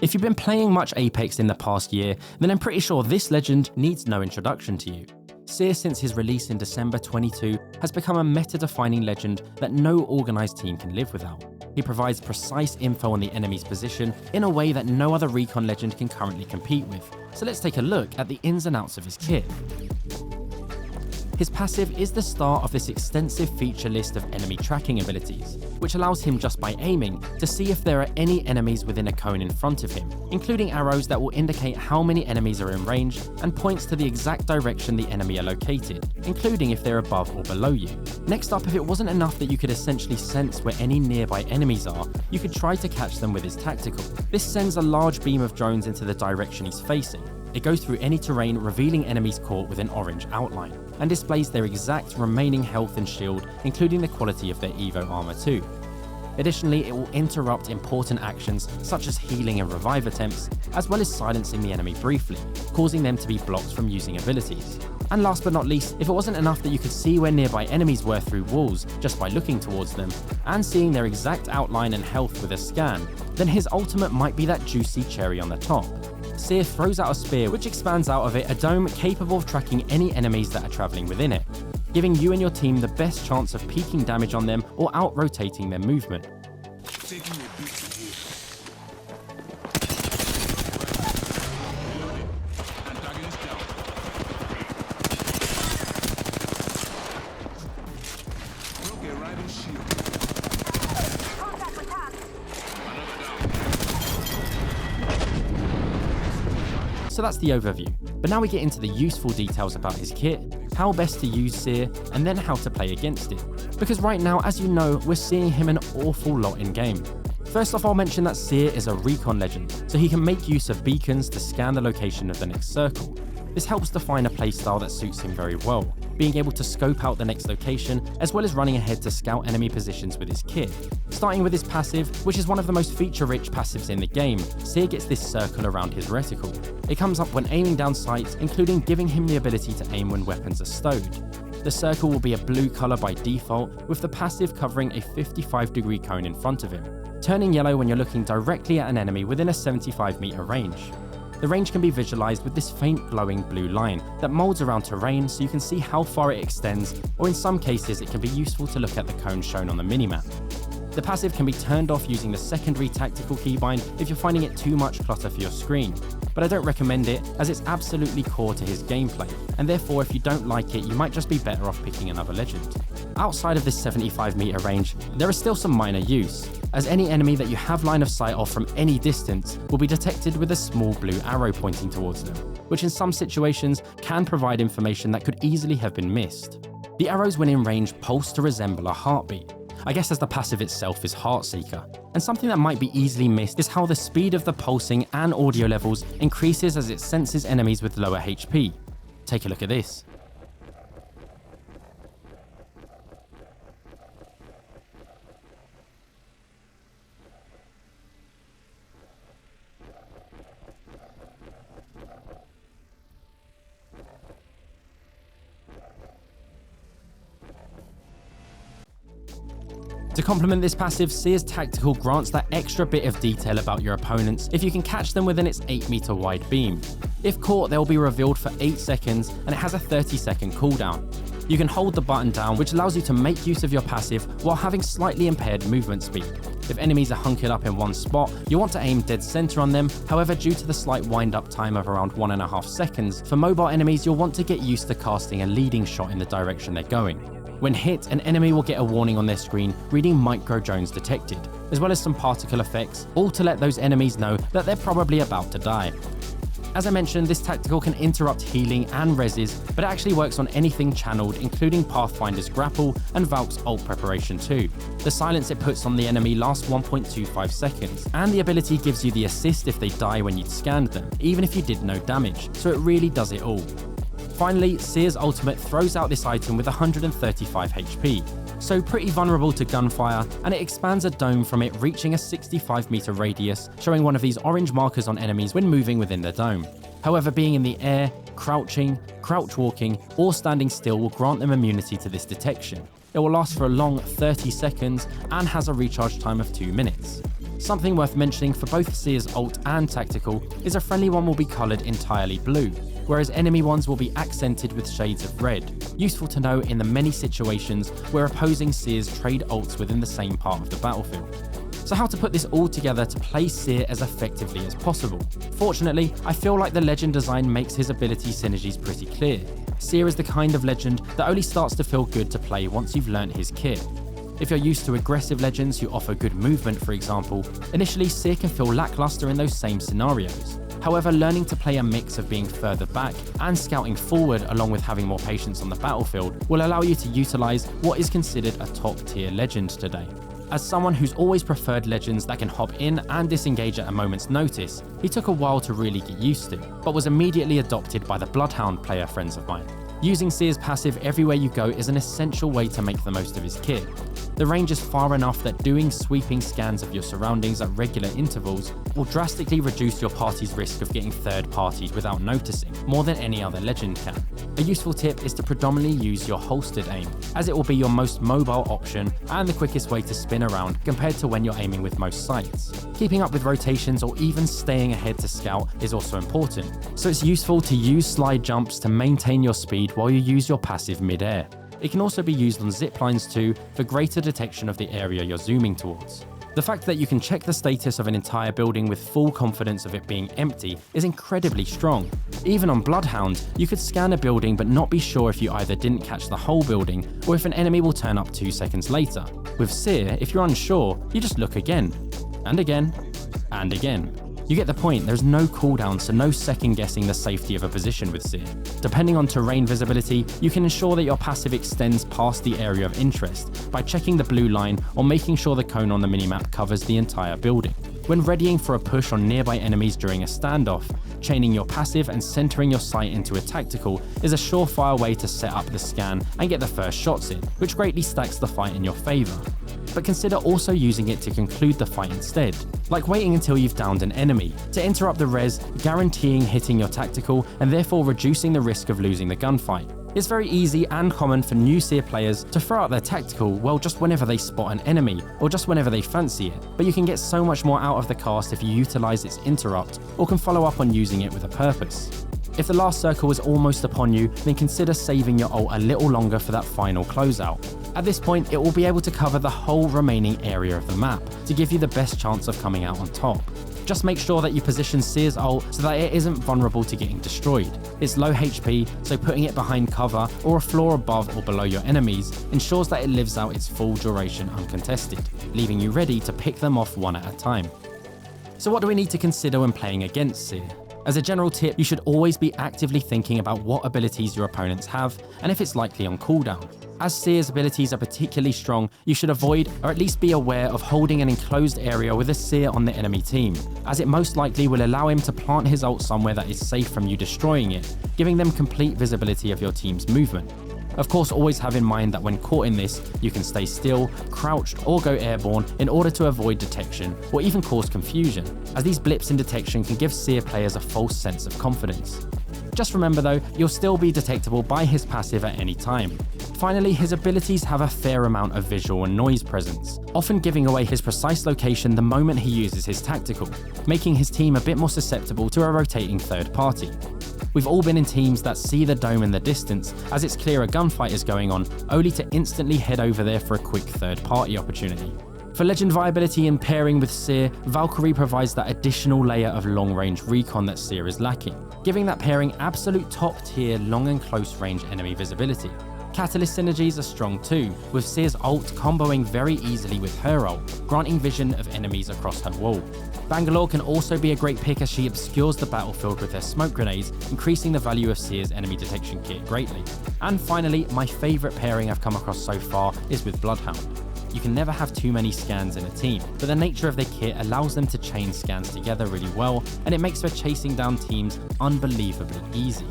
If you've been playing much Apex in the past year, then I'm pretty sure this legend needs no introduction to you. Seer, since his release in December 22, has become a meta-defining legend that no organised team can live without. He provides precise info on the enemy's position in a way that no other recon legend can currently compete with. So let's take a look at the ins and outs of his kit. His passive is the start of this extensive feature list of enemy tracking abilities, which allows him just by aiming to see if there are any enemies within a cone in front of him, including arrows that will indicate how many enemies are in range and points to the exact direction the enemy are located, including if they're above or below you. Next up, if it wasn't enough that you could essentially sense where any nearby enemies are, you could try to catch them with his tactical. This sends a large beam of drones into the direction he's facing. It goes through any terrain, revealing enemies caught with an orange outline, and displays their exact remaining health and shield, including the quality of their Evo armor too. Additionally, it will interrupt important actions such as healing and revive attempts, as well as silencing the enemy briefly, causing them to be blocked from using abilities. And last but not least, if it wasn't enough that you could see where nearby enemies were through walls just by looking towards them, and seeing their exact outline and health with a scan, then his ultimate might be that juicy cherry on the top. Seer throws out a spear which expands out of it a dome capable of tracking any enemies that are travelling within it, giving you and your team the best chance of peaking damage on them or out-rotating their movement. So that's the overview, but now we get into the useful details about his kit, how best to use Seer, and then how to play against it. Because right now, as you know, we're seeing him an awful lot in game. First off, I'll mention that Seer is a recon legend, so he can make use of beacons to scan the location of the next circle. This helps define a playstyle that suits him very well, being able to scope out the next location, as well as running ahead to scout enemy positions with his kit. Starting with his passive, which is one of the most feature-rich passives in the game, Seer gets this circle around his reticle. It comes up when aiming down sights, including giving him the ability to aim when weapons are stowed. The circle will be a blue colour by default, with the passive covering a 55-degree cone in front of him, turning yellow when you're looking directly at an enemy within a 75-meter range. The range can be visualized with this faint glowing blue line that molds around terrain so you can see how far it extends, or in some cases it can be useful to look at the cone shown on the minimap. The passive can be turned off using the secondary tactical keybind if you're finding it too much clutter for your screen, but I don't recommend it as it's absolutely core to his gameplay, and therefore if you don't like it you might just be better off picking another legend. Outside of this 75-meter range, there is still some minor use, as any enemy that you have line of sight of from any distance will be detected with a small blue arrow pointing towards them, which in some situations can provide information that could easily have been missed. The arrows when in range pulse to resemble a heartbeat, I guess as the passive itself is Heartseeker. And something that might be easily missed is how the speed of the pulsing and audio levels increases as it senses enemies with lower HP. Take a look at this. To complement this passive, Seer's tactical grants that extra bit of detail about your opponents if you can catch them within its 8-meter wide beam. If caught, they'll be revealed for 8 seconds and it has a 30-second cooldown. You can hold the button down, which allows you to make use of your passive while having slightly impaired movement speed. If enemies are hunkered up in one spot, you want to aim dead center on them. However, due to the slight wind-up time of around 1.5 seconds, for mobile enemies you'll want to get used to casting a leading shot in the direction they're going. When hit, an enemy will get a warning on their screen reading micro drones detected, as well as some particle effects, all to let those enemies know that they're probably about to die. As I mentioned, this tactical can interrupt healing and reses, but it actually works on anything channeled, including Pathfinder's grapple and Valk's ult preparation too. The silence it puts on the enemy lasts 1.25 seconds, and the ability gives you the assist if they die when you'd scanned them, even if you did no damage, so it really does it all. Finally, Seer's ultimate throws out this item with 135 HP, so pretty vulnerable to gunfire, and it expands a dome from it reaching a 65-meter radius, showing one of these orange markers on enemies when moving within the dome. However, being in the air, crouching, crouch walking, or standing still will grant them immunity to this detection. It will last for a long 30 seconds and has a recharge time of 2 minutes. Something worth mentioning for both Seer's ult and tactical is a friendly one will be coloured entirely blue, whereas enemy ones will be accented with shades of red. Useful to know in the many situations where opposing Seers trade ults within the same part of the battlefield. So how to put this all together to play Seer as effectively as possible? Fortunately, I feel like the legend design makes his ability synergies pretty clear. Seer is the kind of legend that only starts to feel good to play once you've learnt his kit. If you're used to aggressive legends who offer good movement, for example, initially Seer can feel lackluster in those same scenarios. However, learning to play a mix of being further back and scouting forward along with having more patience on the battlefield will allow you to utilise what is considered a top tier legend today. As someone who's always preferred legends that can hop in and disengage at a moment's notice, he took a while to really get used to, but was immediately adopted by the Bloodhound player friends of mine. Using Seer's passive everywhere you go is an essential way to make the most of his kit. The range is far enough that doing sweeping scans of your surroundings at regular intervals will drastically reduce your party's risk of getting third-partied without noticing, more than any other legend can. A useful tip is to predominantly use your holstered aim, as it will be your most mobile option and the quickest way to spin around compared to when you're aiming with most sights. Keeping up with rotations or even staying ahead to scout is also important, so it's useful to use slide jumps to maintain your speed while you use your passive mid-air. It can also be used on zip lines too for greater detection of the area you're zooming towards. The fact that you can check the status of an entire building with full confidence of it being empty is incredibly strong. Even on Bloodhound, you could scan a building but not be sure if you either didn't catch the whole building or if an enemy will turn up 2 seconds later. With Seer, if you're unsure, you just look again, and again, and again. You get the point, there's no cooldown, so no second guessing the safety of a position with Seer. Depending on terrain visibility, you can ensure that your passive extends past the area of interest by checking the blue line or making sure the cone on the minimap covers the entire building. When readying for a push on nearby enemies during a standoff, chaining your passive and centering your sight into a tactical is a surefire way to set up the scan and get the first shots in, which greatly stacks the fight in your favour. But consider also using it to conclude the fight instead, like waiting until you've downed an enemy, to interrupt the res, guaranteeing hitting your tactical and therefore reducing the risk of losing the gunfight. It's very easy and common for new Seer players to throw out their tactical, well, just whenever they spot an enemy, or just whenever they fancy it, but you can get so much more out of the cast if you utilise its interrupt, or can follow up on using it with a purpose. If the last circle is almost upon you, then consider saving your ult a little longer for that final closeout. At this point, it will be able to cover the whole remaining area of the map, to give you the best chance of coming out on top. Just make sure that you position Seer's ult so that it isn't vulnerable to getting destroyed. It's low HP, so putting it behind cover or a floor above or below your enemies ensures that it lives out its full duration uncontested, leaving you ready to pick them off one at a time. So what do we need to consider when playing against Seer? As a general tip, you should always be actively thinking about what abilities your opponents have and if it's likely on cooldown. As Seer's abilities are particularly strong, you should avoid or at least be aware of holding an enclosed area with a Seer on the enemy team, as it most likely will allow him to plant his ult somewhere that is safe from you destroying it, giving them complete visibility of your team's movement. Of course, always have in mind that when caught in this, you can stay still, crouched, or go airborne in order to avoid detection or even cause confusion, as these blips in detection can give Seer players a false sense of confidence. Just remember though, you'll still be detectable by his passive at any time. Finally, his abilities have a fair amount of visual and noise presence, often giving away his precise location the moment he uses his tactical, making his team a bit more susceptible to a rotating third party. We've all been in teams that see the dome in the distance as it's clear a gunfight is going on, only to instantly head over there for a quick third party opportunity. For legend viability and pairing with Seer, Valkyrie provides that additional layer of long-range recon that Seer is lacking, giving that pairing absolute top-tier long and close-range enemy visibility. Catalyst synergies are strong too, with Seer's ult comboing very easily with her ult, granting vision of enemies across her wall. Bangalore can also be a great pick as she obscures the battlefield with her smoke grenades, increasing the value of Seer's enemy detection kit greatly. And finally, my favourite pairing I've come across so far is with Bloodhound. You can never have too many scans in a team, but the nature of their kit allows them to chain scans together really well, and it makes for chasing down teams unbelievably easy.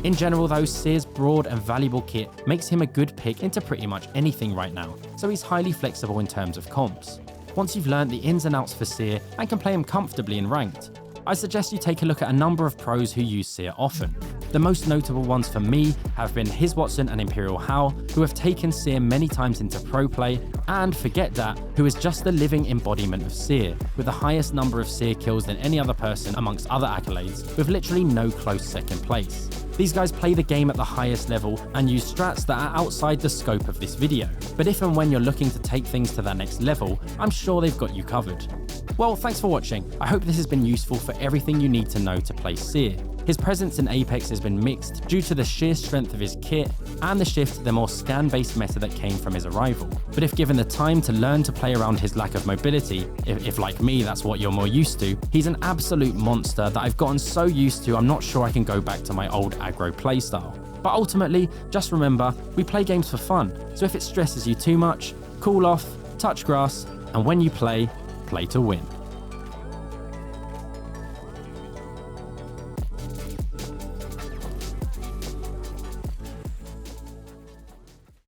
In general though, Seer's broad and valuable kit makes him a good pick into pretty much anything right now, so he's highly flexible in terms of comps. Once you've learned the ins and outs for Seer and can play him comfortably in ranked, I suggest you take a look at a number of pros who use Seer often. The most notable ones for me have been His Watson and Imperial Hal, who who have taken Seer many times into pro play, and Forget Dat, who is just the living embodiment of Seer, with the highest number of Seer kills than any other person amongst other accolades, with literally no close second place. These guys play the game at the highest level and use strats that are outside the scope of this video, but if and when you're looking to take things to that next level, I'm sure they've got you covered. Well, thanks for watching. I hope this has been useful for everything you need to know to play Seer. His presence in Apex has been mixed due to the sheer strength of his kit and the shift to the more scan-based meta that came from his arrival. But if given the time to learn to play around his lack of mobility, if like me that's what you're more used to, he's an absolute monster that I've gotten so used to I'm not sure I can go back to my old aggro playstyle. But ultimately, just remember, we play games for fun, so if it stresses you too much, cool off, touch grass, and when you play to win.